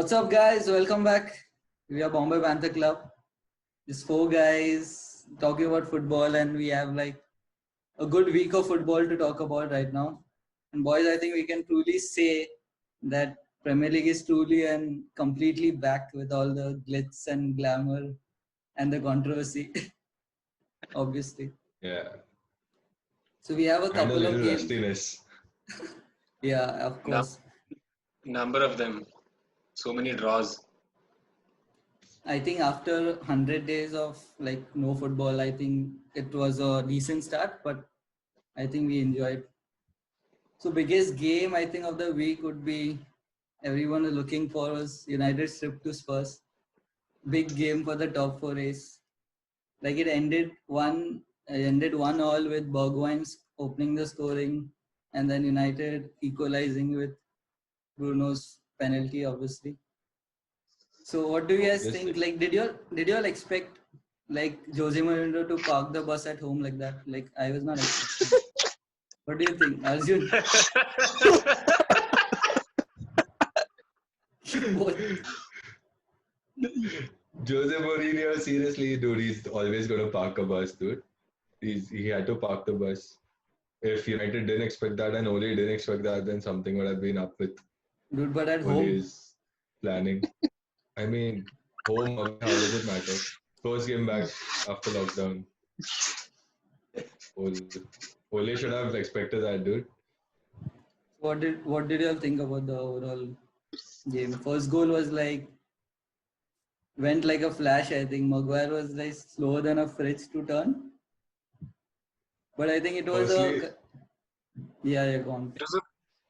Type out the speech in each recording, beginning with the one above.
What's up, guys? Welcome back. We are Bombay Panther Club. Just four guys talking about football, and we have like a good week of football to talk about right now. And boys, I think we can truly say that Premier League is truly and completely back with all the glitz and glamour and the controversy, obviously. Yeah, So we have a and a couple of little games. rustiness. Yeah, of course. Number of them, so many draws. I think after 100 days of like no football, I think it was a decent start, but I think we enjoyed. So biggest game I think of the week would be everyone is looking for was United's trip to Spurs. Big game for the top four race. Like it ended 1-1 with Bergwijn's opening the scoring, and then United equalizing with Bruno's penalty, obviously. So what do you guys think? Like, did you all expect like Jose Mourinho to park the bus at home like that? Like, I was not expecting. What do you think, Arjun? What? Jose Mourinho, seriously, dude, he's always going to park a bus, dude. He had to park the bus. If United didn't expect that and Ole didn't expect that, then something would have been up with Dude, but at home, Ole's planning. I mean, home, away, how does it matter? First game back after lockdown. Ole should have expected that, dude. what did you all think about the overall game? First goal was like went like a flash. I think Maguire was like slower than a fridge to turn, but I think it was Firstly, yeah, go on.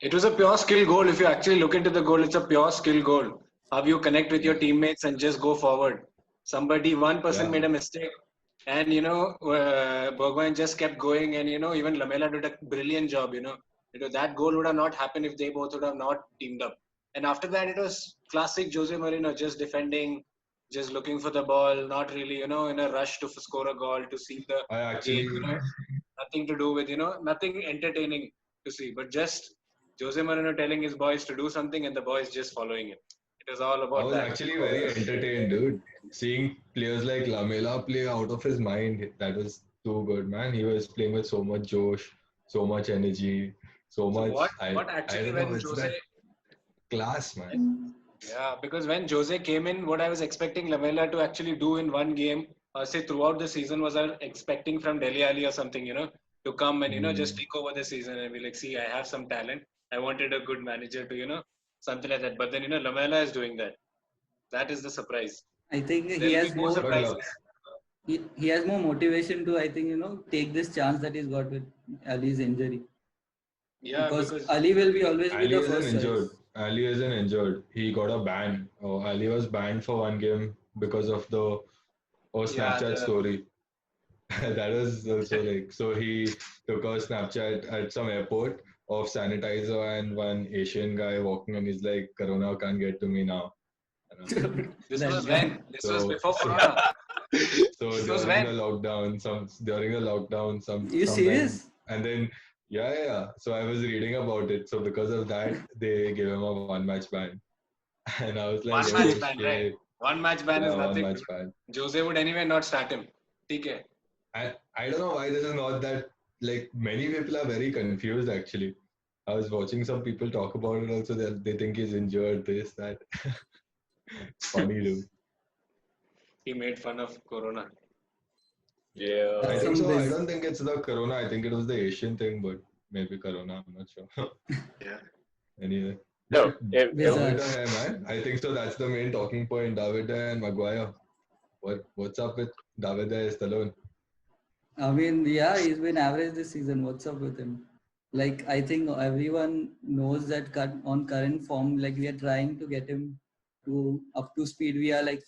It was a pure skill goal. If you actually look into the goal, it's a pure skill goal. How you connect with your teammates and just go forward. One person made a mistake, and Bergwijn just kept going, and even Lamela did a brilliant job. That goal would have not happened if they both would have not teamed up. And after that, it was classic Jose Mourinho, just defending, just looking for the ball, not really, in a rush to score a goal, to see the I actually, game. Nothing to do with, nothing entertaining to see, but just Jose Mourinho telling his boys to do something and the boys just following it. It was all I about was that. actually very entertained, dude. Seeing players like Lamela play out of his mind, that was too good, man. He was playing with so much josh, so much energy, so So much. what I actually don't know, when it's Jose, that class, man. yeah, because when Jose came in, what I was expecting Lamela to actually do in one game, or say throughout the season, was I expecting from Dele Alli or something, to come and just take over the season and be like, see, I have some talent. I wanted a good manager to, something like that. But then, Lamela is doing that. That is the surprise. I think There he will be has more more But surprises. he has more motivation to I think take this chance that he's got with Ali's injury, Yeah, because because Ali will be always be Ali the isn't first injured. choice. Ali isn't injured. He got a ban. Oh, Ali was banned for one game because of the yeah, Snapchat the story. That was also like, so he took a Snapchat at some airport of sanitizer and one Asian guy walking and he's like, Corona can't get to me now. this That was guy. when? This was So, before so, Corona. so This was during the when? lockdown, You sometime, serious? and then yeah. So I was reading about it. So because of that, they gave him a one-match ban, and I was like, One oh match ban, right? shit, One match ban is yeah, nothing. one-match ban. Jose would anyway not start him. Okay. I don't know why this is not that, like, many people are very confused actually. I was watching some people talk about it also. They think he's injured, this, that. It's funny, dude. He made fun of Corona. I That's Yeah. think some so. I biz. don't think it's the Corona. I think it was the Asian thing, but maybe Corona. I'm not sure. Yeah. Anyway. No, But Bizarre. Davida hai, man. I think so. That's the main talking point. Davida and Maguire. What's up with Davida Stallone? I mean, yeah, he's been average this season. What's up with him? Like, I think everyone knows that on current form, like we are trying to get him to up to speed. We are like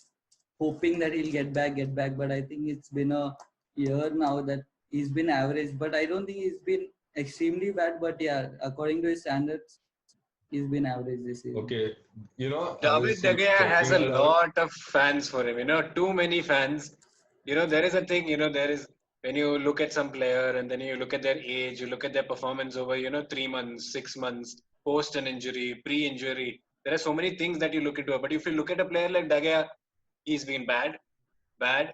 hoping that he'll get back. But I think it's been a year now that he's been average. But I don't think he's been extremely bad. But yeah, according to his standards, he's been average this season. Okay, I David was De Gea has talking a about. lot of fans for him. Too many fans. There is a thing. There is when you look at some player and then you look at their age, you look at their performance over 3 months, 6 months, post an injury, pre-injury. There are so many things that you look into it. But if you look at a player like De Gea, he's been bad, bad,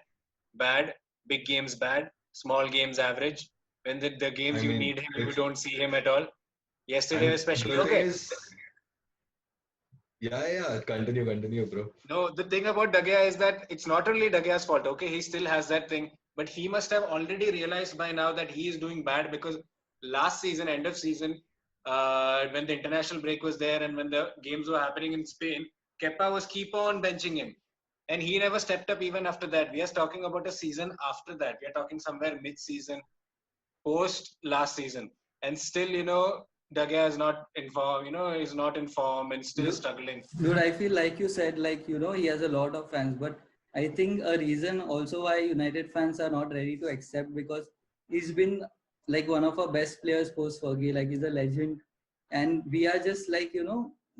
bad, big games bad, small games average. When the I games you mean, need him, you it's don't see him at all. Yesterday and especially, the thing okay. is, yeah, continue, bro. No, the thing about De Gea is that it's not only De Gea's fault. Okay, he still has that thing, but he must have already realized by now that he is doing bad because last season, end of season, when the international break was there and when the games were happening in Spain, Kepa was keep on benching him, and he never stepped up even after that. We are talking about a season after that. We are talking somewhere mid-season, post last season, and still, De Gea is not in form. Is not in form and still Dude, struggling. dude, I feel like you said, like, he has a lot of fans, but I think a reason also why United fans are not ready to accept, because he's been like one of our best players post Fergie, like he's a legend. And we are just like,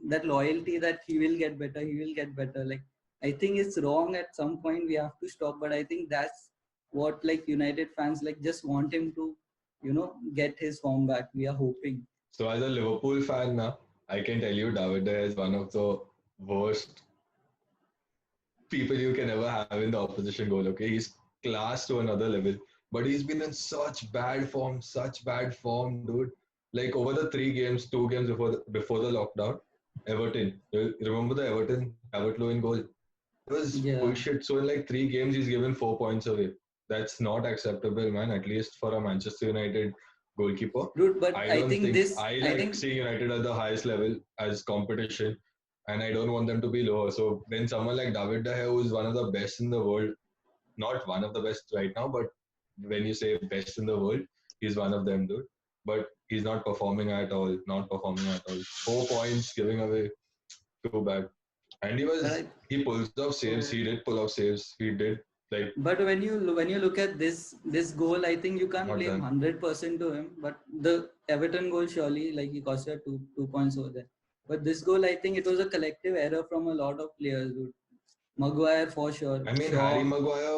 that loyalty that he will get better, he will get better. Like, I think it's wrong at some point, we have to stop, but I think that's what like United fans like just want him to, get his form back. We are hoping. So as a Liverpool fan now, I can tell you David De Gea is one of the worst people you can ever have in the opposition goal. Okay, he's class to another level, but he's been in such bad form, dude. Like over the 3 games, 2 games before the lockdown, Everton. You remember the Everton Calvert-Lewin goal? It was Yeah. bullshit. So in like 3 games, he's given 4 points away. That's not acceptable, man. At least for a Manchester United goalkeeper. Dude, but I I don't think think this, I I like think, seeing United at the highest level as competition, and I don't want them to be lower. So when someone like David De Gea, who is one of the best in the world, not one of the best right now, but when you say best in the world, he's one of them, dude. But he's not performing at all. Not performing at all. 4 points giving away, too bad. And but I, he pulls off saves. He did pull off saves. He did like but when you look at this goal, I think you can't not blame done. 100% to him. But the Everton goal, surely, like he cost you two points over there. But this goal, I think it was a collective error from a lot of players, dude. Maguire for sure, I mean, Harry Shaw. Maguire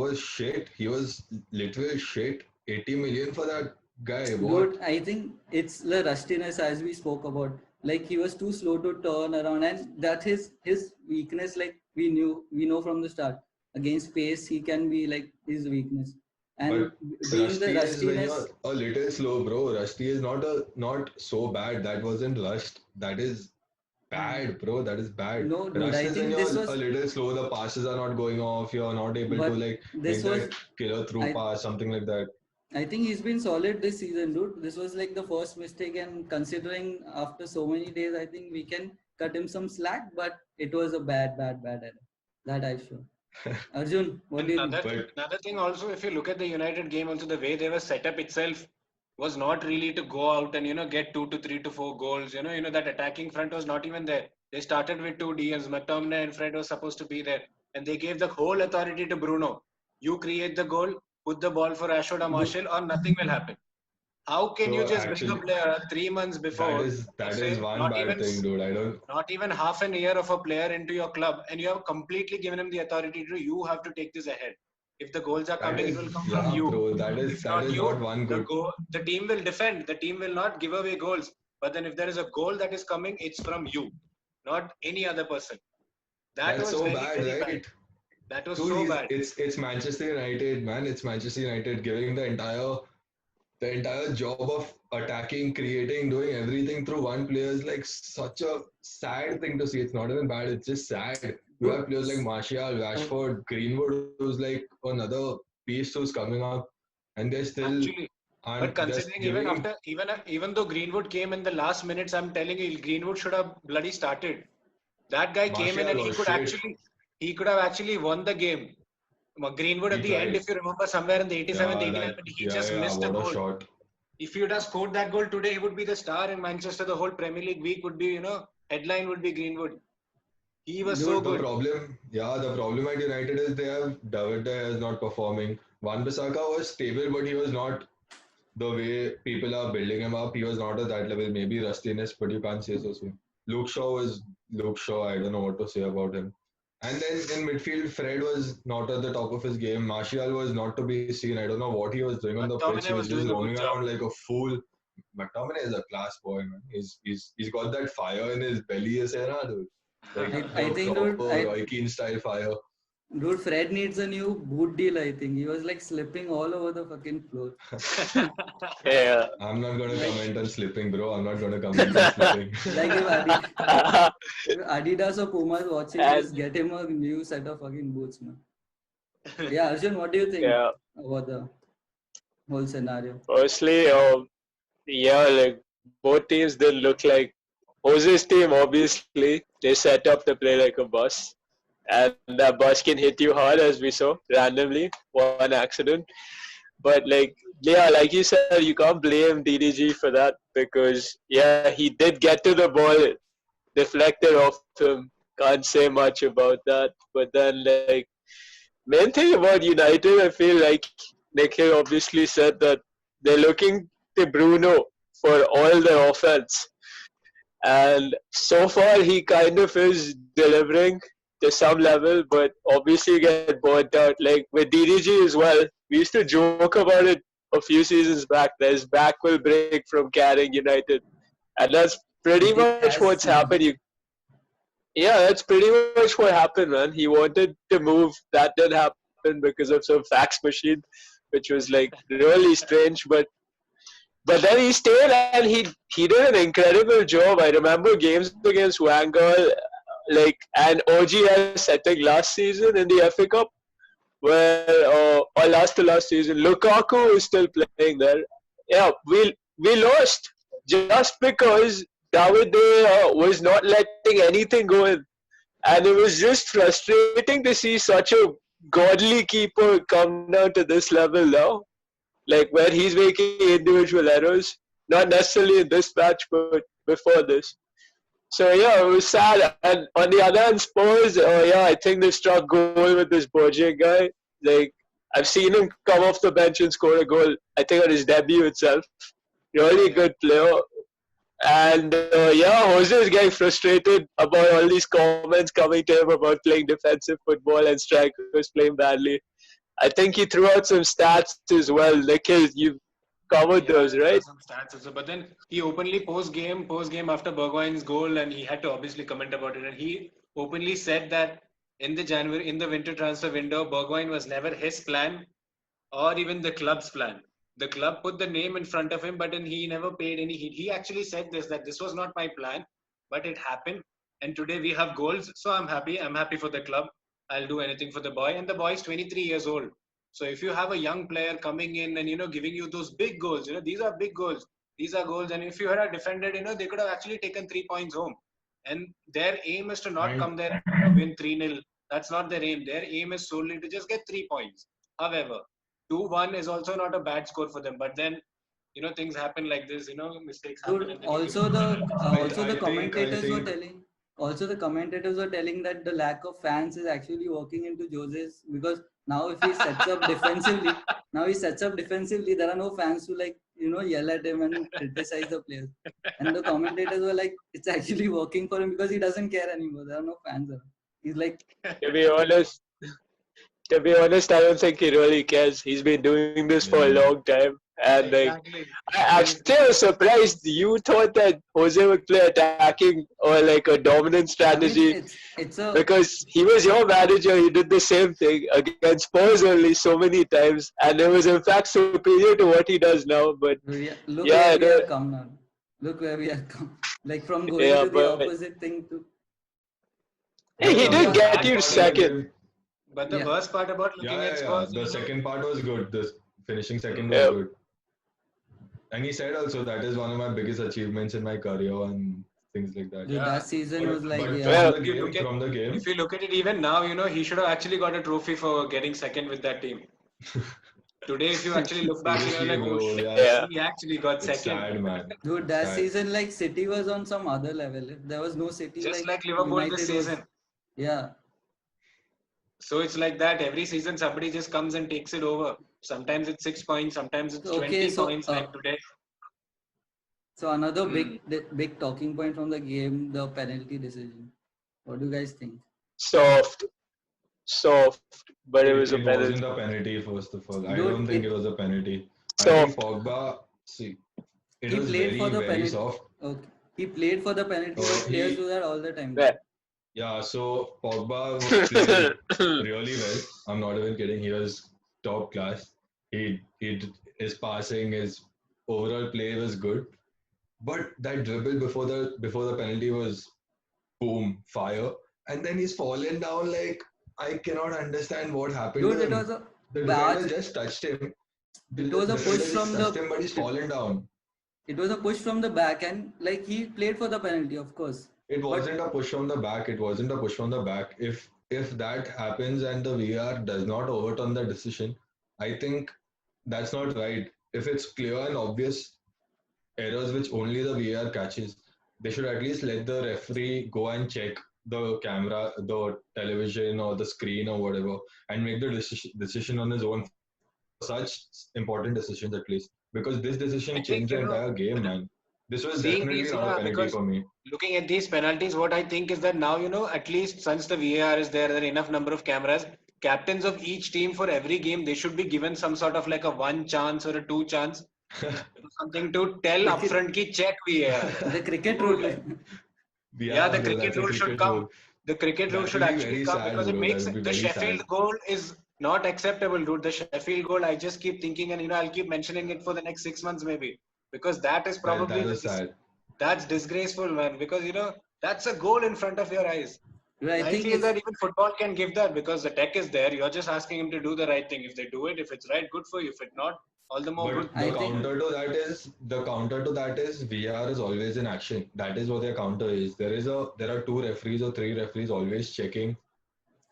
was shit. He was literally shit. 80 million for that guy. What? Dude, I think it's the rustiness as we spoke about. Like he was too slow to turn around, and that his weakness. Like we know from the start. Against pace, he can be like his weakness, and But being the Rusty is when rustiness. you're a little slow, bro. Rusty is not so bad. That wasn't rust. That is bad, bro. That is bad. No, dude, Rust I is when think you're this a was, little slow. The passes are not going off. You're not able to but like this make was, that killer through I pass, something like that. I think he's been solid this season, dude. This was like the first mistake, and considering after so many days, I think we can cut him some slack. But it was a bad error. That I sure. Arjun, what And do you think? But another thing also, if you look at the United game, also the way they were set up itself was not really to go out and get 2 to 3 to 4 goals. That attacking front was not even there. They started with 2 DMs. McTominay and Fred was supposed to be there, and they gave the whole authority to Bruno. You create the goal, put the ball for Rashford or Do, Marshall, or nothing will happen. How can you so just bring a actually, player 3 months before, or that say is one bad thing, dude. I don't. not even half an year of a player into your club, and you have completely given him the authority to you have to take this ahead. If the goals are That coming, it is will come from yeah, you. bro. If That not is you, not one good. the team will defend. The team will not give away goals. But then if there is a goal that is coming, it's from you, not any other person. That That's was so very, bad, very bad. right? That was Dude, so bad. it's Manchester United, man. It's Manchester United giving the entire job of attacking, creating, doing everything through one player is like such a sad thing to see. It's not even bad, it's just sad. You have dude, players like Martial, uh, Rashford, Greenwood, who's like another beast who's coming up, and they still Actually, but aren't just considering even giving. after even though Greenwood came in the last minutes, I'm telling you, Greenwood should have bloody started. That guy came in Martial and was shit. he could have actually won the game. Greenwood He at the end, tried. if you remember, somewhere in the 87th, Yeah, 89th, that, he just missed a what a goal. shot. If he would have scored that goal today, he would be the star in Manchester. The whole Premier League week would be, headline would be Greenwood. He was so dude, good. The problem at United is they have David De Gea is not performing. Wan Bissaka was stable, but he was not the way people are building him up. He was not at that level. Maybe rustiness, but you can't say so soon. Luke Shaw was Luke Shaw. I don't know what to say about him. And then in midfield, Fred was not at the top of his game. Martial was not to be seen. I don't know what he was doing on the pitch. He McTominay was was just doing a roaming good job. around like a fool. McTominay is a class boy, man. He's got that fire in his belly, ऐसे ना, dude. Like I the think, dude, proper Roy Keane style fire. dude, Fred needs a new boot deal. I think he was like slipping all over the fucking floor. Yeah. I'm not gonna Like, comment on slipping, bro. I'm not gonna comment on slipping. like if Adidas or Puma is watching, And just get him a new set of fucking boots, man. Yeah, Arjun, what do you think yeah, about the whole scenario? firstly, yeah, like both teams didn't look like Jose's team. Obviously, they set up to play like a bus, and that bus can hit you hard, as we saw randomly, one accident. But like, yeah, like you said, you can't blame DDG for that because yeah, he did get to the ball, deflected off him. Can't say much about that. But then like, main thing about United, I feel like Nikhil obviously said that they're looking to Bruno for all the offense. And so far, he kind of is delivering to some level, but obviously get burnt out. Like with DDG as well, we used to joke about it a few seasons back. That his back will break from carrying United, and that's pretty It much what's has happened. now. Yeah, that's pretty much what happened, man. He wanted to move, that didn't happen because of some fax machine, which was like really strange. But then he stayed and he did an incredible job. I remember games against Vanguard, like and OGS setting last season in the FA Cup, where or last season, Lukaku is still playing there. Yeah, we lost just because David was not letting anything go in, and it was just frustrating to see such a godly keeper come down to this level now, like where he's making individual errors, not necessarily in this match, but before this. So yeah, it was sad. And on the other hand, Spurs, yeah, I think they struck gold with this Boje guy. Like I've seen him come off the bench and score a goal. I think on his debut itself. Really good player. And yeah, Jose is getting frustrated about all these comments coming to him about playing defensive football and strikers playing badly. I think he threw out some stats as well. Nikhil, you covered Yeah, those, there right? are some stats also. But then he openly post game after Bergwijn's goal, and he had to obviously comment about it. And he openly said that in the winter transfer window, Bergwijn was never his plan or even the club's plan. The club put the name in front of him, but then he never paid any heed. He actually said this that this was not my plan, but it happened. And today we have goals, so I'm happy. I'm happy for the club. I'll do anything for the boy. And the boy is 23 years old. So if you have a young player coming in and giving you those big goals, these are big goals. These are goals, and if you had defended, they could have actually taken 3 points home. And their aim is to not And come there and win 3-0. That's not their aim. Their aim is solely to just get 3 points. However, 2-1 is also not a bad score for them. But then, things happen like this. Mistakes happen, Dude, and then you give them a result. I think also the commentators were telling that the lack of fans is actually working into Jose's, because now if he sets up defensively, there are no fans to like yell at him and criticize the players. And the commentators were like, it's actually working for him because he doesn't care anymore. There are no fans around. He's like, To be honest, I don't think he really cares. He's been doing this for a yeah. long time, and like Exactly. I'm still surprised. You thought that Jose would play attacking or like a dominant I mean, strategy it's a because he was your manager. He did the same thing against Spurs only so many times, and it was in fact superior to what he does now. But look yeah, where we have come now. Look where we have come. Like from going yeah, to the but opposite thing to hey, No, he like no, did the yeah, get bad you part is that second. they, But the yeah. worst part about looking at yeah. Spurs, The second part was good. The finishing second was Yeah, good. And he said also that is one of my biggest achievements in my career and things like that. Dude, yeah. that season If, was like But yeah. well, from the game, if you look at it even now, he should have actually got a trophy for getting second with that team. Today, if you actually look back, seriously, like, oh bro, shit, yeah. that's he actually got it's second. sad, man. Dude, that Sad. season like City was on some other level. If there was no City, Just like like Liverpool this United season. was yeah. So it's like that. Every season, somebody just comes and takes it over. Sometimes it's 6 points, sometimes it's Okay, 20 so points, like today. so another Hmm. big talking point from the game, the penalty decision. What do you guys think? Soft, soft, but it was a It wasn't penalty. a penalty, first of all. I Dude, don't think it was a penalty. I think Soft. Pogba, see, it He was played for very, the very penalty. soft. Okay. He played for the penalty, but players He do that all the time. Yeah. Yeah, so Pogba played really well. I'm not even kidding. He was top class. His passing, his overall play was good. But that dribble before the penalty was boom, fire. And then he's fallen down like I cannot understand what happened to Dude, it him. was a The defender batch. just touched him. It The was a push defender just from touched the. him, but he's fallen down. It was a push from the back, and like he played for the penalty, of course. It But wasn't a push from the back. It wasn't a push from the back. If that happens and the VR does not overturn the decision, I think that's not right. If it's clear and obvious errors which only the VR catches, they should at least let the referee go and check the camera, the television or the screen or whatever, and make the decision on his own for such important decisions at least. Because this decision I changed the think, entire game, man. This was seeing definitely these, not a penalty because for me. looking at these penalties, what I think is that now, at least since the VAR is there, there are enough number of cameras. Captains of each team for every game, they should be given some sort of like a one chance or a two chance, something to tell cricket, upfront ki check VAR. the cricket Dude, rule. like, yeah, Yeah, the bro, cricket that's a rule should cricket come. rule. The cricket rule That should will be actually very come sad, because it bro. That makes will be the very sad. Sheffield goal is not acceptable, dude. The Sheffield goal, I just keep thinking, and I'll keep mentioning it for the next 6 months maybe, because that is That probably was sad. that's disgraceful, man. Because that's a goal in front of your eyes. I I think feel it's that even football can give that because the tech is there. You're just asking him to do the right thing. If they do it, if it's right, good for you. If it's not, all the more good. But I the think counter to that is VR is always in action. That is what their counter is. There are two referees or three referees always checking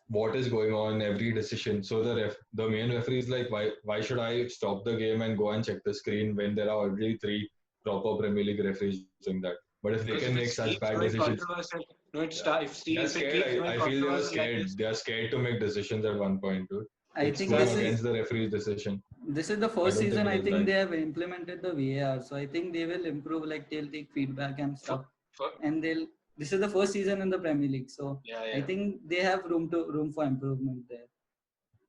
what is going on every decision. So the main referee is like, why should I stop the game and go and check the screen when there are already three proper Premier League referees doing that? But if they can Because make if it such bad keeps going decisions, controversial, yeah, they're if it scared. keeps going I feel they are controversial like this, scared. They are scared to make decisions at one point, dude. I It's think going this exactly. is against the referee's decision. this is the I first don't think season. it I is think right. they have implemented the VAR, so I think they will improve. Like they'll take feedback and For, stuff, for, and they'll. This is the first season in the Premier League, so yeah, I yeah. think they have room for improvement there.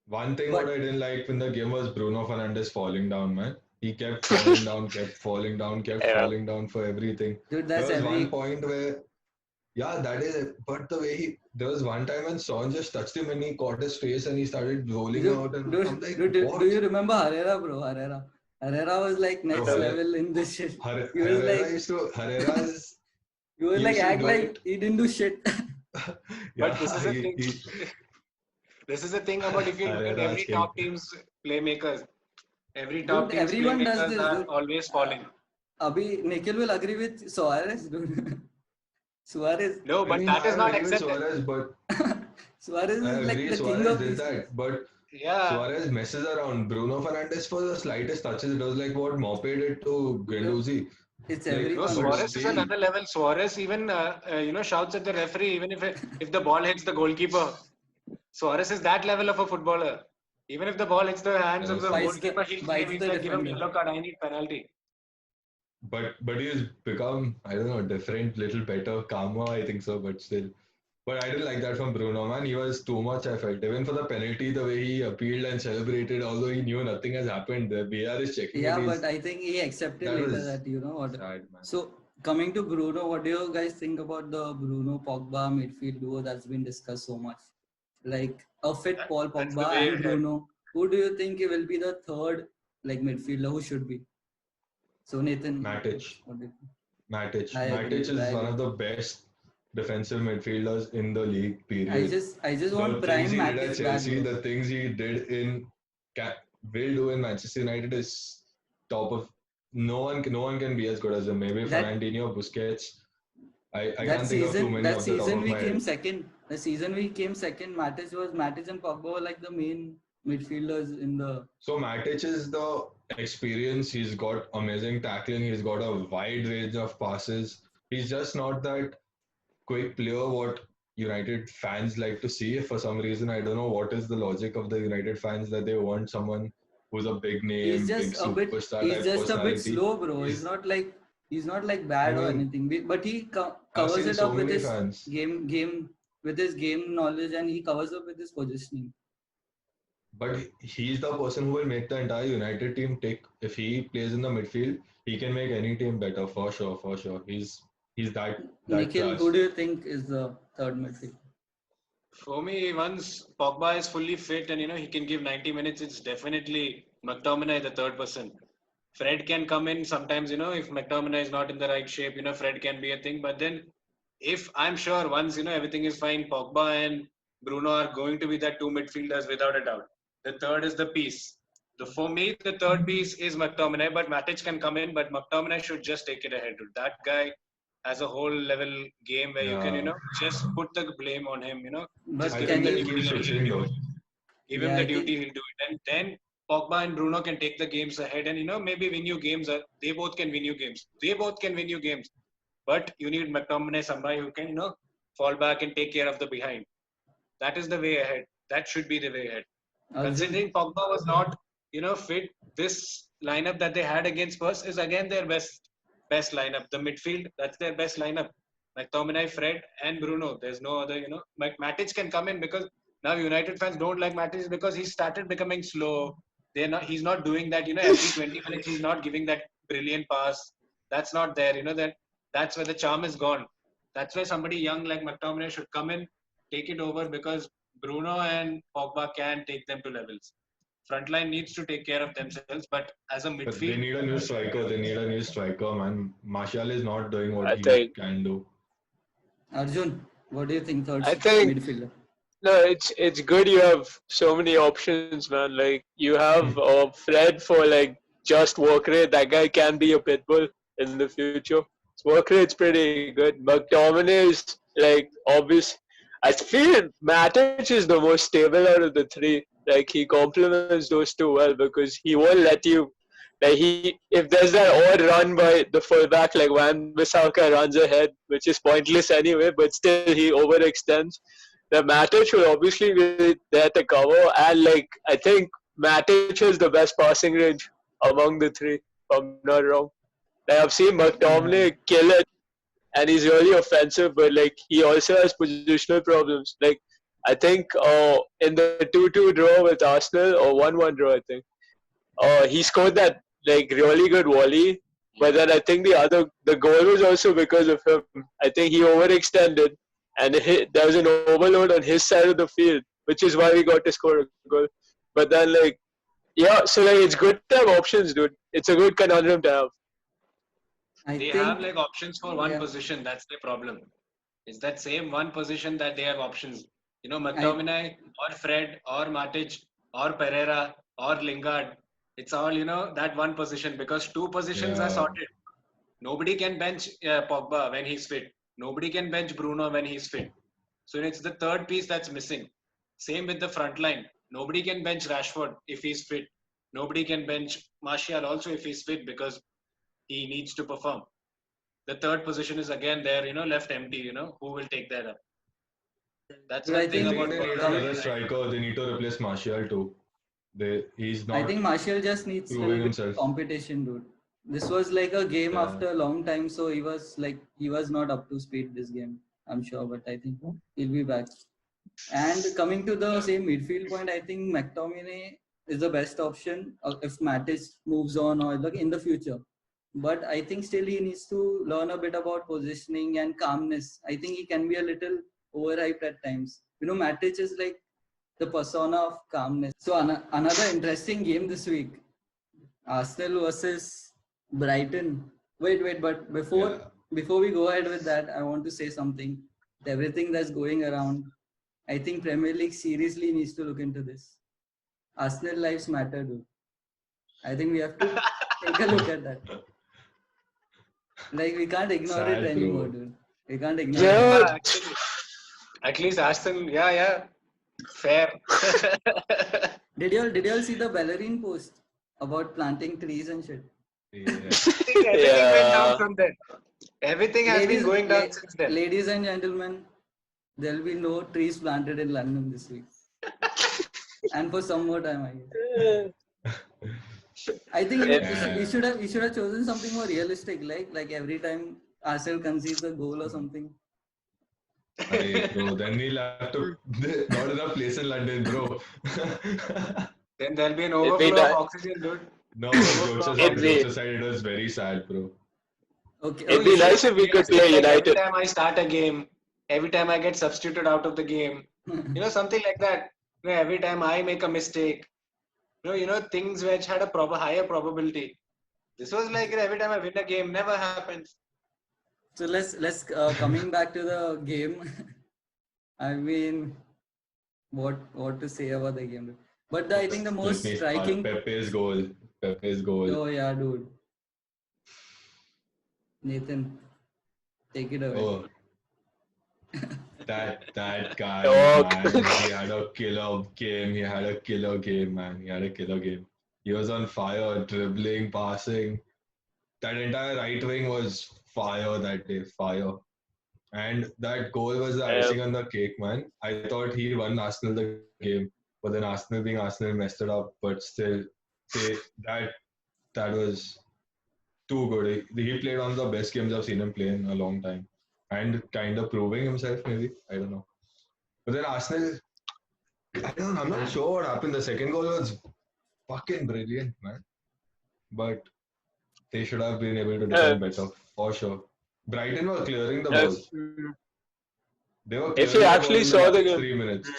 One thing what But I didn't like in the game was Bruno Fernandes falling down, man. He kept falling down, kept falling down, kept Yeah. falling down for everything. dude, There that's was one every point where, yeah, that is it. But the way there was one time when Son just touched him and he caught his face and he started rolling dude, out. And I'm dude, like, dude, do what? you remember Herrera, bro? Herrera was like Bro, next level in this shit. He was Herrera like, Herrera's he was like used to act do like it. he didn't do shit. But this Yeah, is the thing. This is the thing about if you look at Herrera's every king. top team's playmakers, every top Dude, team's everyone does playmakers this, are dude. always falling. Abhi, Nikhil will agree with Suarez, dude. Suarez, No, I but mean, that I is not agree with accepted. Suarez, but Suarez I is like agree the king Suarez of did these things. that. But Yeah. Suarez messes around. Bruno Fernandes for the slightest touches, it was like what Mope did to Dude, Guendouzi. it's Like, No, everyone, but bro. Suarez is still, another level. Suarez even shouts at the referee even if the ball hits the goalkeeper. Suarez is that level of a footballer. Even if the ball hits the hands of the honestly. goalkeeper, he'll scream. Bites He's the like, give him defender. yellow card. I need penalty. But he's become, I don't know, different, little better, calmer, I think so, but still. But I didn't like that from Bruno, man. He was too much, I felt. Even for the penalty, the way he appealed and celebrated, although he knew nothing has happened. The VAR is checking it. Yeah, but I think he accepted That later was that, you know what. sad, man. So, coming to Bruno, what do you guys think about the Bruno Pogba midfield duo that's been discussed so much? Like a fit Paul That's the Pogba way and ahead. Bruno. Who do you think will be the third like midfielder? Who should be? So, Nathan, Matic. what do you think? Matic. I agree. Matic Dude, I is one agree. of the best defensive midfielders in the league, period. I just The want things prime he did at Matic back, Chelsea, bro. the things he did will do in Manchester United is top of. No one can be as good as him. Maybe That Fernandinho, Busquets. I can't think of too many that off the top season of we my came head. second. The season we came second. Matic and Pogba were like the main midfielders in the. So Matic is the experience. He's got amazing tackling. He's got a wide range of passes. He's just not that quick player what United fans like to see. For some reason, I don't know what is the logic of the United fans that they want someone who's a big name, big superstar He's type just a bit personality. slow, bro. He's, He's not like I bad or mean, anything. But he I've covers seen it so up with many his fans. game with his game knowledge, and he covers up with his positioning. But he's the person who will make the entire United team tick. If he plays in the midfield, He can make any team better for sure, for sure. He's that Nikhil, class. who do you think is the third midfield? For me, once Pogba is fully fit and he can give 90 minutes, it's definitely McTominay the third person. Fred can come in sometimes, if McTominay is not in the right shape, Fred can be a thing. But then, if I'm sure once everything is fine, Pogba and Bruno are going to be the two midfielders without a doubt. The third is the piece. For me, the third piece is McTominay, but Matic can come in, but McTominay should just take it ahead. Dude. That guy has a whole level game where you can, Yeah. just put the blame on him, just But I give him think can the they you? duty, keep he'll switching do though. it. Give him Yeah, the I duty, think. he'll do it. And then Pogba and Bruno can take the games ahead and, maybe win you games. They both can win you games. They both can win you games. But you need McTominay, somebody who can, fall back and take care of the behind. That is the way ahead. That should be the way ahead. Arjun, Considering Pogba was not, fit, this lineup that they had against Spurs is again their best lineup. The midfield, that's their best lineup. McTominay, Fred, and Bruno. There's no other, Matic can come in because now United fans don't like Matic because he started becoming slow. He's not doing that, every 20 minutes he's not giving that brilliant pass. That's not there, that's where the charm is gone. That's why somebody young like McTominay should come in, take it over because Bruno and Pogba can take them to levels. Frontline needs to take care of themselves, but as a But midfield, they need a new striker. They need a new striker, man. Martial is not doing what I he think can do. Arjun, what do you think third I think midfielder? no, it's good you have so many options, man. Like you have Fred for like just work rate. That guy can be a pit bull in the future. His work rate's pretty good. McTominay is like obvious. I feel Matic is the most stable out of the three. Like he complements those two well because he won't let you. Like if there's that odd run by the fullback, like Van Bissaka runs ahead, which is pointless anyway, but still he overextends. The Matic will obviously be there to cover, and like I think Matic has the best passing range among the three. If I'm not wrong. Like I've seen Yeah, McTominay kill it, and he's really offensive, but like he also has positional problems. Like I think in the 2-2 draw with Arsenal or 1-1 draw, I think he scored that like really good volley. But then I think the goal was also because of him. I think he overextended, and there was an overload on his side of the field, which is why we got to score a goal. But then like yeah, so like it's good to have options, dude. It's a good conundrum to have. I they have think. like options for one Yeah, position. That's the problem. It's that same one position that they have options. I McTominay or Fred or Matic or Pereira or Lingard. It's all, that one position because two positions are Yeah. sorted. Nobody can bench Pogba when he's fit. Nobody can bench Bruno when he's fit. So it's the third piece that's missing. Same with the front line. Nobody can bench Rashford if he's fit. Nobody can bench Martial also if he's fit because he needs to perform. The third position is again there, left empty, who will take that up? That's but I one I thing think think about they need Spurs. come. another striker. They need to replace Martial too. He's I not think Martial just needs a proving little bit himself. competition, dude. This was like a game Yeah. after a long time, so he was not up to speed this game. I'm sure, but I think he'll be back. And coming to the same midfield point, I think McTominay is the best option if Matic moves on or like in the future. But I think still he needs to learn a bit about positioning and calmness. I think he can be a little overhyped at times. Matic is like the persona of calmness. So another interesting game this week, Arsenal versus Brighton. Wait, but Yeah. before we go ahead with that, I want to say something. Everything that's going around, I think Premier League seriously needs to look into this. Arsenal lives matter, dude. I think we have to take a look at that. Like we can't ignore it Sad, anymore, bro. dude. We can't ignore it Yeah, anymore. Actually, at least Aston, yeah, fair. Did y'all see the ballerine post about planting trees and shit? Yeah. Everything went down yeah. from there. Everything has been Ladies, going down la- since then. ladies and gentlemen, there'll be no trees planted in London this week, and for some more time, I guess. I think It's you should have chosen something more realistic, like every time Arsenal concedes a goal or something. Bro, then he'll have to. Not enough place in London, bro. Then there'll be an it'd be overflow of nice. oxygen, dude. No, but jokes aside, It'd be it was very sad, bro. Okay. Oh, it'd be you nice if we could play Like every United. time I start a game, every time I get substituted out of the game, something like that. Every time I make a mistake, things which had a higher probability. This was like every time I win a game, never happens. So let's coming back to the game. I mean, what to say about the game? But I think the Let most me start. striking. Pepe's goal. Pepe's goal. Oh yeah, dude. Nathan, take it away. Oh, that guy, Dog. man. He had a killer game. He had a killer game, man. He had a killer game. He was on fire, dribbling, passing. That entire right wing was fire that day. Fire. And that goal was the icing on the cake, man. I thought he won Arsenal the game, but then Arsenal being Arsenal messed it up. But still, they, that was too good. He played one of the best games I've seen him play in a long time, and kind of proving himself. Maybe I don't know. But then Arsenal, I'm not sure what happened. The second goal was fucking brilliant, man. But they should have been able to defend better, for sure. Brighton were clearing the ball. They were If clearing you the actually ball saw in the the game. 3 minutes.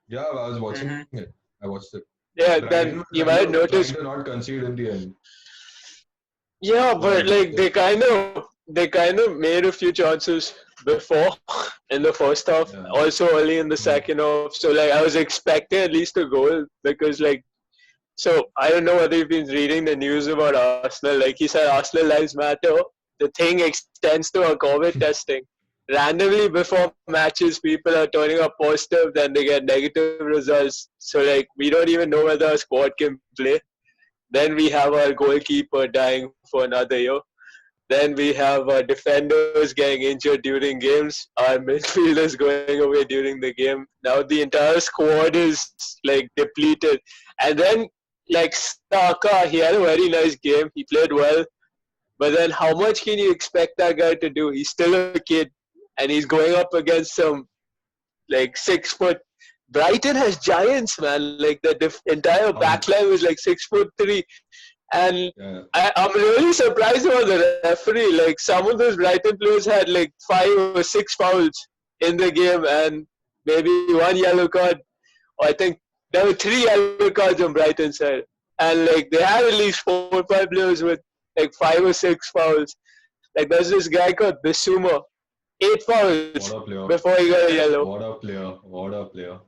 Yeah, I was watching it. I watched it. Yeah, Brighton then were you might notice. trying to not concede in the end. Yeah, but like they kind of made a few chances before in the first half, Yeah. also early in the second half. So like I was expecting at least a goal because like so I don't know whether you've been reading the news about Arsenal. Like he said, Arsenal lives matter. The thing extends to our COVID testing. Randomly before matches, people are turning up positive, then they get negative results. So like we don't even know whether our squad can play. Then we have our goalkeeper dying for another year. Then we have our defenders getting injured during games. Our midfielders going away during the game. Now the entire squad is like depleted. And then like Saka, he had a very nice game. He played well. But then how much can you expect that guy to do? He's still a kid. And he's going up against some like 6 foot. Brighton has giants, man. Like the entire backline was like 6'3", and Yeah. I'm really surprised about the referee. Like some of those Brighton players had like 5 or 6 fouls in the game, and maybe 1 yellow card. Or I think there were 3 yellow cards on Brighton's side, and like they had at least 4 or 5 players with like 5 or 6 fouls. Like there's this guy called Bissouma, 8 fouls What a player. before he got a yellow. What a player. What a player.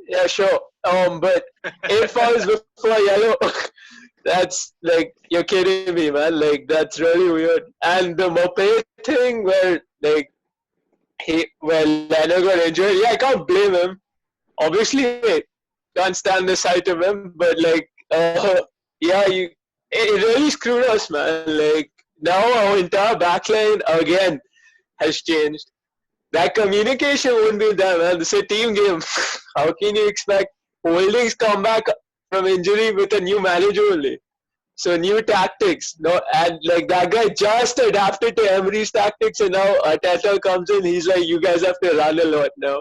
Yeah, sure. But 8 fouls before yellow. That's like you're kidding me, man. Like that's really weird. And the Mopé thing, where like where Leno got injured. Yeah, I can't blame him. Obviously, I can't stand the sight of him. But like, yeah, it really screwed us, man. Like now our entire backline again has changed. That communication won't be there, man. It's a team game. How can you expect Holdings come back from injury with a new manager only? So new tactics. No, and like that guy just adapted to Emery's tactics, and now Arteta comes in. He's like, you guys have to run a lot now.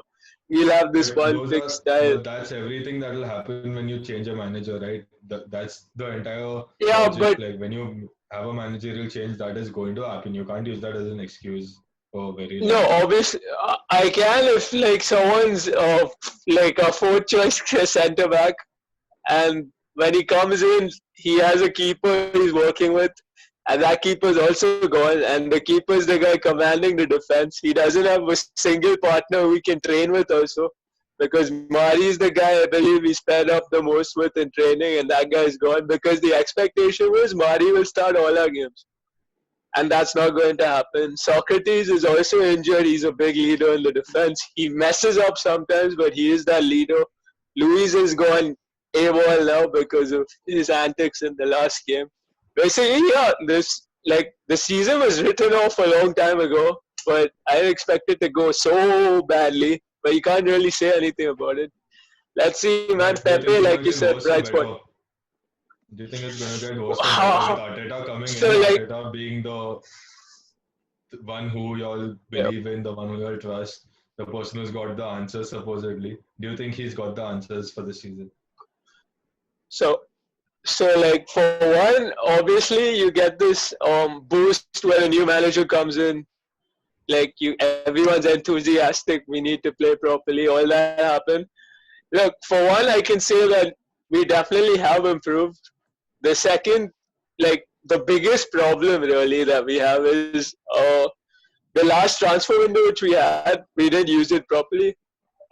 We'll have this one fixed style. But that's everything that will happen when you change a manager, right? That's the entire Yeah, logic. but Like when you have a managerial change, that is going to happen. You can't use that as an excuse for very long. no, obviously I can if like someone's like a fourth choice centre back, and when he comes in, he has a keeper he's working with, and that keeper's also gone, and the keeper's the guy commanding the defense. He doesn't have a single partner we can train with also, because Mari is the guy I believe we sped up the most with in training, and that guy's gone because the expectation was Mari will start all our games. And that's not going to happen. Socrates is also injured. He's a big leader in the defense. He messes up sometimes, but he is that leader. Luis is gone AWOL now because of his antics in the last game. Basically, yeah, the season was written off a long time ago, but I didn't expect it to go so badly. But you can't really say anything about it. Let's see, man. Pepe, like you said, bright spot. Do you think it's going to get worse with Arteta coming in? like, Arteta being the one who you all believe in, the one who you all trust, the person who's got the answers supposedly. Do you think he's got the answers for the season? So So like for one, obviously you get this boost when a new manager comes in. Like everyone's enthusiastic. We need to play properly. All that happened. Look, for one, I can say that we definitely have improved. The second, like the biggest problem really that we have is the last transfer window which we had, we didn't use it properly,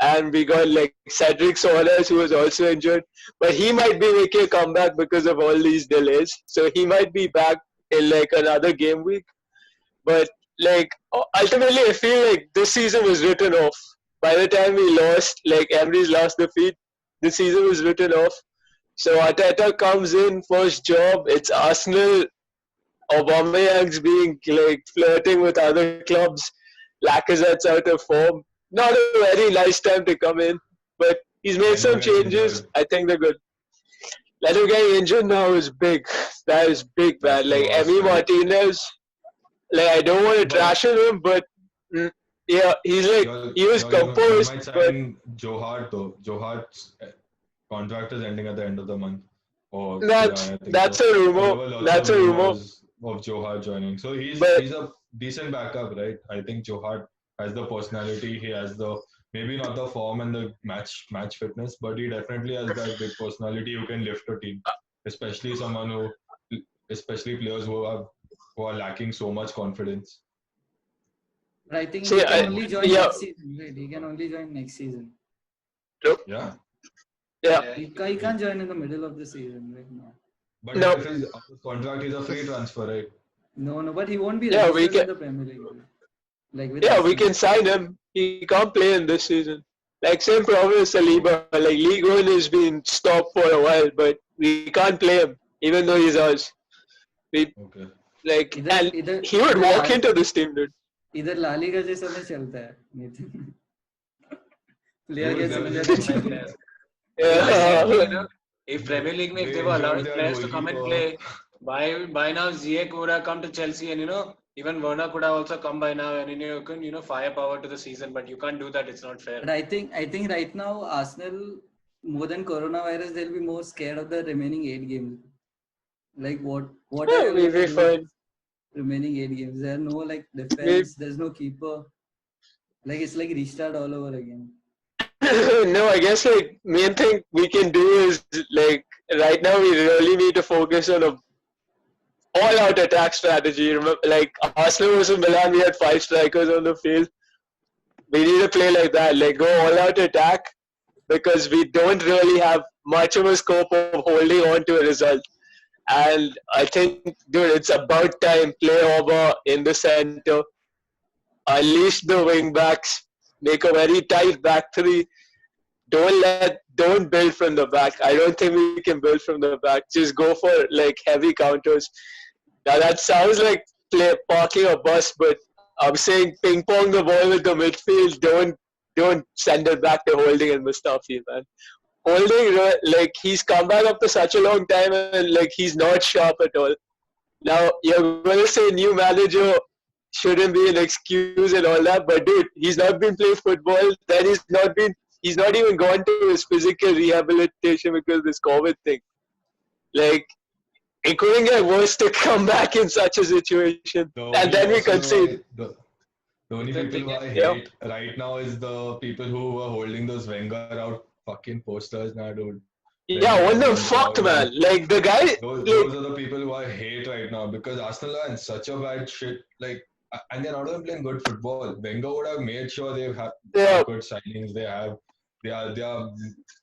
and we got like Cedric Soares who was also injured, but he might be making a comeback because of all these delays. So he might be back in like another game week. But like ultimately, I feel like this season was written off. By the time we lost, like Emery's last defeat, the season was written off. So Arteta comes in, first job, it's Arsenal. Aubameyang's being like flirting with other clubs. Lacazette's out of form. Not a very nice time to come in, but he's made some changes. I think they're good. Leto getting injured now is big. That is big, man. Like Emi Martinez, like I don't want to trash on him, but yeah, he's like he was composed. You might sign Joe Hart though. Joe Hart's contract is ending at the end of the month. Or that's a rumor. That's a rumor of Joe Hart joining. So he's a decent backup, right? I think Joe Hart has the personality. He has the maybe not the form and the match fitness, but he definitely has that big personality who can lift a team, especially players who are lacking so much confidence. But I think he can only join next season. Right? He can only join next season. Yeah. Yeah. He can't join in the middle of the season right now. But if his contract is a free transfer, right? No, but he won't be registered in the Premier League. Like we can sign him. He can't play in this season. Like same problem with Saliba. Like League One has been stopped for a while, but we can't play him even though he's ours. Like he would walk into this team, dude. इधर La Liga जैसा नहीं चलता है Nitin. Player के समझ आता. If Premier League, if they were allowed players to come and play, by now Ziyech would have come to Chelsea, and even Werner could have also come by now, and you can firepower to the season. But you can't do that; it's not fair. But I think right now Arsenal, more than coronavirus, they'll be more scared of the remaining 8 games. Like what are you going to do? Remaining 8 games. There are no like defense. There's no keeper. Like it's like restart all over again. No, I guess like main thing we can do is like right now we really need to focus on a all-out attack strategy. Remember, like Arsenal versus Milan, we had 5 strikers on the field. We need to play like that. Like go all-out attack because we don't really have much of a scope of holding on to a result. And I think, dude, it's about time. Play Oba in the center. Unleash the wing backs. Make a very tight back three. Don't build from the back. I don't think we can build from the back. Just go for like heavy counters. Now that sounds like parking a bus, but I'm saying ping pong the ball with the midfield. Don't send it back to Holding and Mustafi, man. Holding, like he's come back after such a long time and like he's not sharp at all. Now you're going to say new manager shouldn't be an excuse and all that, but dude, he's not been playing football. Then he's not even gone to his physical rehabilitation because of this COVID thing. Like it couldn't get worse to come back in such a situation, and then we concede. The only people who I hate right now is the people who were holding those Wenger out fucking posters now, dude. Yeah, what the fuck, man? Like the guy. Those are the people who I hate right now because Arsenal are in such a bad shit. Like, and they're not even playing good football. Wenger would have made sure they have good signings. They have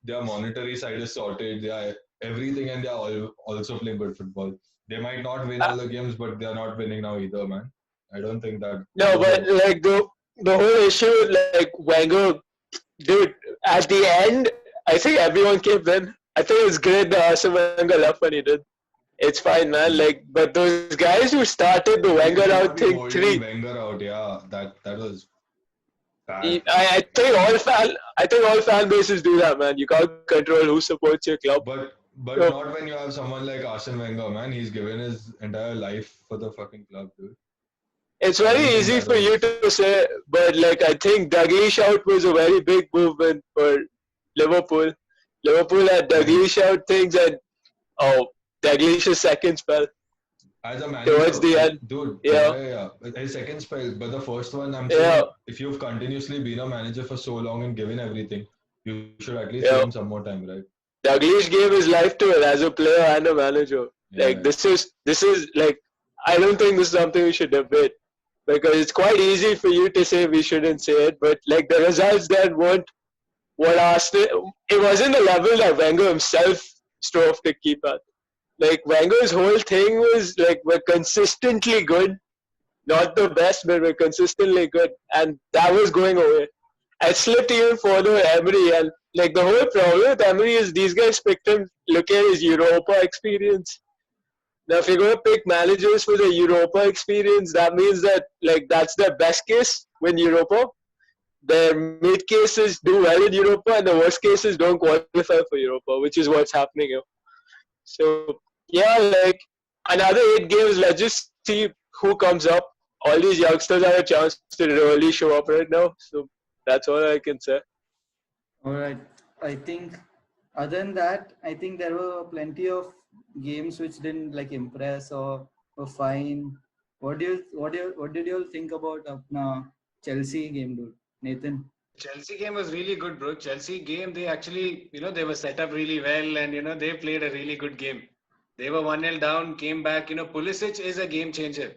their monetary side is sorted. They are everything, and they are also playing good football. They might not win all the games, but they are not winning now either, man. I don't think that. No, but like the whole issue, like Wenger, dude. At the end, I think everyone came in. I think it's great that Arsene Wenger left when he did. It's fine, man. Like, but those guys who started the Wenger out thing, Wenger out, yeah, that was bad. I think all fan bases do that, man. You can't control who supports your club. But not when you have someone like Arsene Wenger, man. He's given his entire life for the fucking club, dude. It's very easy for you to say, but like I think Dalglish out was a very big movement for Liverpool. Liverpool had Dalglish out things, and Daglish's second spell As a towards manager, the end. dude, Yeah, his second spell, but the first one, I'm yeah, saying, if you've continuously been a manager for so long and given everything, you should at least give him yeah. some more time, right? Daglish gave his life to it as a player and a manager. Yeah, Like this is like I don't think this is something we should debate because it's quite easy for you to say we shouldn't say it, but like the results then weren't what Arsenal. It wasn't the level that Wenger himself strove to keep at. Like Wenger's whole thing was like we're consistently good, not the best, but we're consistently good, and that was going away. I slipped even further with Emery, and like the whole problem with Emery is these guys picked him. Look at his Europa experience. Now, if you're going to pick managers for the Europa experience, that means that like that's their best case win Europa. Their mid cases do well in Europa, and the worst cases don't qualify for Europa, which is what's happening here. So yeah, like another 8 games. Let's just see who comes up. All these youngsters have a chance to really show up right now. So that's all I can say. All right. I think other than that, I think there were plenty of games which didn't like impress or were fine. What did you all think about Chelsea game, dude? Nathan? Chelsea game was really good, bro. Chelsea game, they actually, they were set up really well and, they played a really good game. They were 1-0 down, came back. Pulisic is a game changer.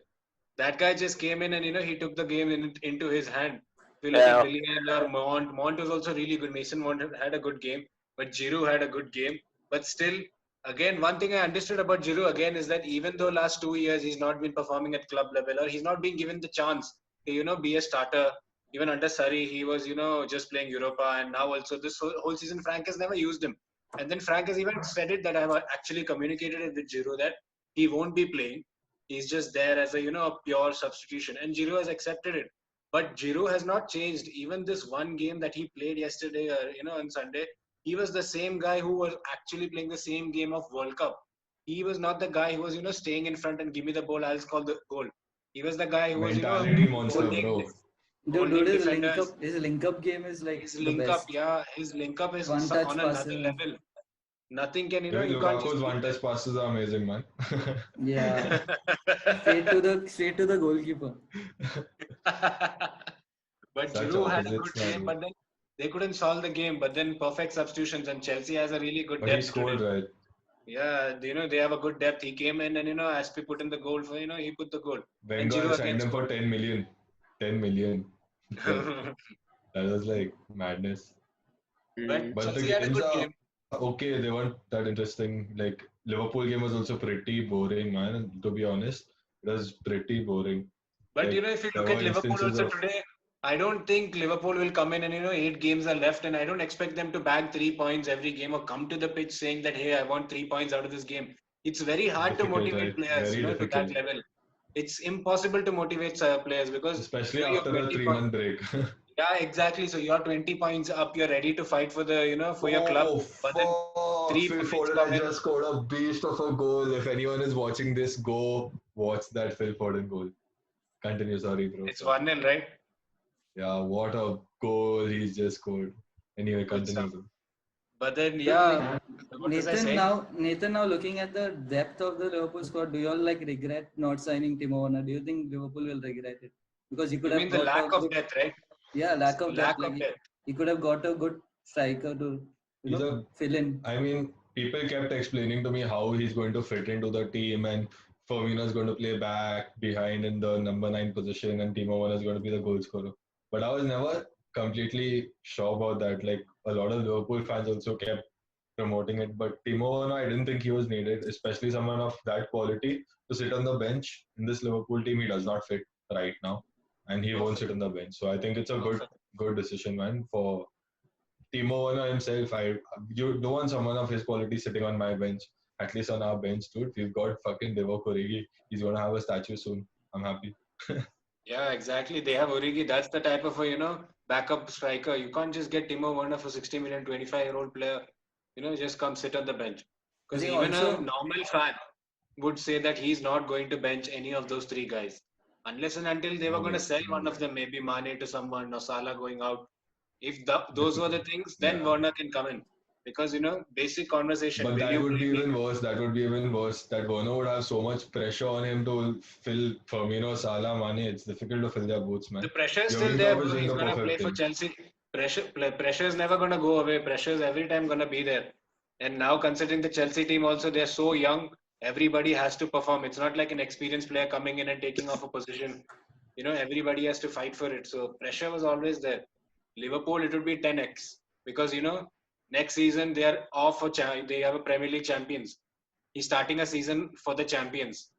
That guy just came in and, he took the game into his hand. If you look at Yeah, Willian or Mount was also really good. Mason Mount had a good game, but Giroud had a good game. But still, again, one thing I understood about Giroud again is that even though last 2 years he's not been performing at club level or he's not been given the chance to, be a starter. Even under Surrey, he was, just playing Europa. And now also this whole season, Frank has never used him. And then Frank has even said it that I have actually communicated it with Giroud that he won't be playing. He's just there as a, a pure substitution. And Giroud has accepted it. But Giroud has not changed. Even this one game that he played yesterday, or, on Sunday, he was the same guy who was actually playing the same game of World Cup. He was not the guy who was, staying in front and give me the ball, I'll score the goal. He was the guy who was, mentality monster, holding bro. Dude, defenders. his link up game is like His the link up, best. yeah, his link up is One touch on another passes. level. Nothing can, Even you can't just Lukaku's beat one-touch passes are amazing, man. Yeah. that. Straight to the goalkeeper. But Such Giroud had a good opposites, game, man. but then they couldn't solve the game. But then perfect substitutions, and Chelsea has a really good But he depth today. scored, right? Yeah, they have a good depth. He came in and Aspi put in the goal for he put the goal. And Wenger Giroud again signed him for scored. 10 million. 10 million. That was like madness. But But the Chelsea had a games good are game. okay. They weren't that interesting. Like Liverpool game was also pretty boring, man. To be honest, it was pretty boring. But Like if you there look were at Liverpool instances also of today, I don't think Liverpool will come in and 8 games are left, and I don't expect them to bag 3 points every game or come to the pitch saying that hey, I want 3 points out of this game. It's very hard to difficult, motivate right? players, Very to that difficult, level. It's impossible to motivate players because especially you're after a 20 points. 3-month break. Yeah, exactly. So you're 20 points up. You're ready to fight for the for your club. Oh But then fuck! three Phil points Foden come has in. just scored a beast of a goal. If anyone is watching this, go watch that Phil Foden goal. Continue, sorry, bro. It's 1-0, right? Yeah, what a goal he's just scored. Anyway, Good continue, stuff. bro. But then So, what was I saying? Nathan, now looking at the depth of the Liverpool squad, do you all like regret not signing Timo Werner? Do you think Liverpool will regret it? Because he could You have mean the got lack a of good, depth, right? yeah, lack of depth. Lack Like of depth. he could have got a good striker to, He's a fill in. I mean, people kept explaining to me how he's going to fit into the team, and Firmino is going to play back behind in the number 9 position, and Timo Werner is going to be the goal scorer. But I was never completely sure about that. Like a lot of Liverpool fans also kept promoting it, but Timo Werner, I didn't think he was needed, especially someone of that quality to sit on the bench in this Liverpool team. He does not fit right now, and he won't sit Perfect. on the bench. So I think it's a Perfect. good decision, man, for Timo Werner himself. You don't want someone of his quality sitting on my bench, at least on our bench, dude. We've got fucking Divock Origi. He's gonna have a statue soon. I'm happy. Yeah, exactly. They have Origi. That's the type of a backup striker. You can't just get Timo Werner for 60 million, 25-year-old player. Just come sit on the bench. I Because think even a also, normal fan would say that he's not going to bench any of those three guys. Unless and until they were No going to way, sell no one of way. them, maybe Mane to someone or Salah going out. If those were the Difficult. things, then Yeah. Werner can come in. because basic conversation. But will that you would be play me? even worse. That would be even worse. That Werner would have so much pressure on him to fill Firmino, Salah, Mane. It's difficult to fill their boots, The man. pressure is The still only there, job is bro. doing He's the gonna play perfect for thing. Chelsea. Pressure is never gonna go away. Pressure is every time gonna be there. And now considering the Chelsea team also, they're so young. Everybody has to perform. It's not like an experienced player coming in and taking off a position. Everybody has to fight for it. So pressure was always there. Liverpool, it would be 10x because next season they are off for they have a Premier League champions. He's starting a season for the champions.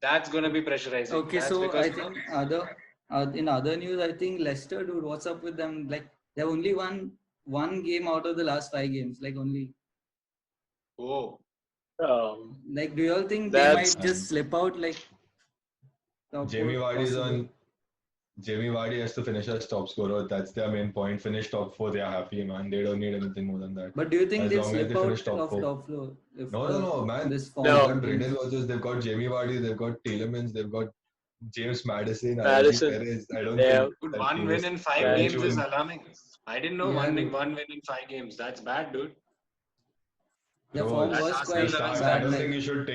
That's gonna be pressurizing. Okay, That's so because I think in other news, I think Leicester, dude, what's up with them? Like they have only won one game out of the last 5 games. Like only. oh. Like, do you all think they That's might just slip out like top Jamie four Vardy is possible? on. Jamie Vardy has to finish as top scorer. That's their main point. Finish top four, they are happy, man. They don't need anything more than that. But do you think As they'll long as slip they finish out top of four. top floor if No, man. this form They've No. got continues? Brendan Rodgers, they've got Jamie Vardy, they've got Tielemans, they've got James Madison, Ayoze Madison. Perez. I don't Yeah. think that One team win is in 5 very games is chewing. alarming. I didn't know Yeah, one dude. win in 5 games. That's bad, dude. Their Bro, form That's was Arsenal quite you level start. I bad. don't standards. think Like you should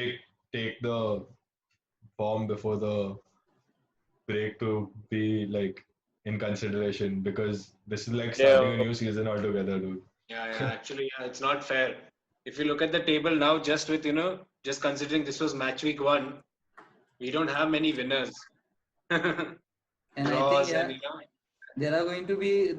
take the form before the break to be like in consideration because this is like starting a Yeah. new season altogether, dude. Yeah, actually, it's not fair. If you look at the table now, just with, just considering this was match week 1, we don't have many winners. and I think Draws and, there are going to be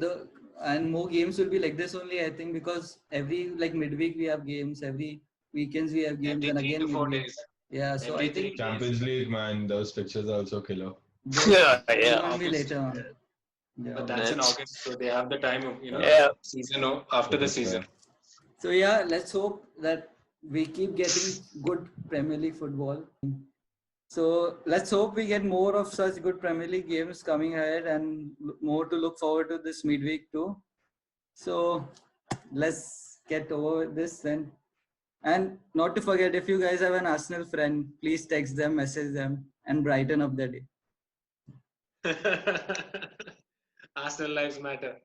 and more games will be like this only. I think because every like midweek we have games, every weekends we have games, every and 3 to again 4 midweek. days. Yeah, so Every I 3 think days. Champions League, man, those fixtures are also killer. those Yeah. going to be August. later on. Yeah. But that's in That's August, so they have the time, yeah. season after That the is season. fair. So yeah, let's hope that we keep getting good Premier League football. So let's hope we get more of such good Premier League games coming ahead and more to look forward to this midweek too. So let's get over with this then. And not to forget, if you guys have an Arsenal friend, please text them, message them, and brighten up their day. Arsenal lives matter.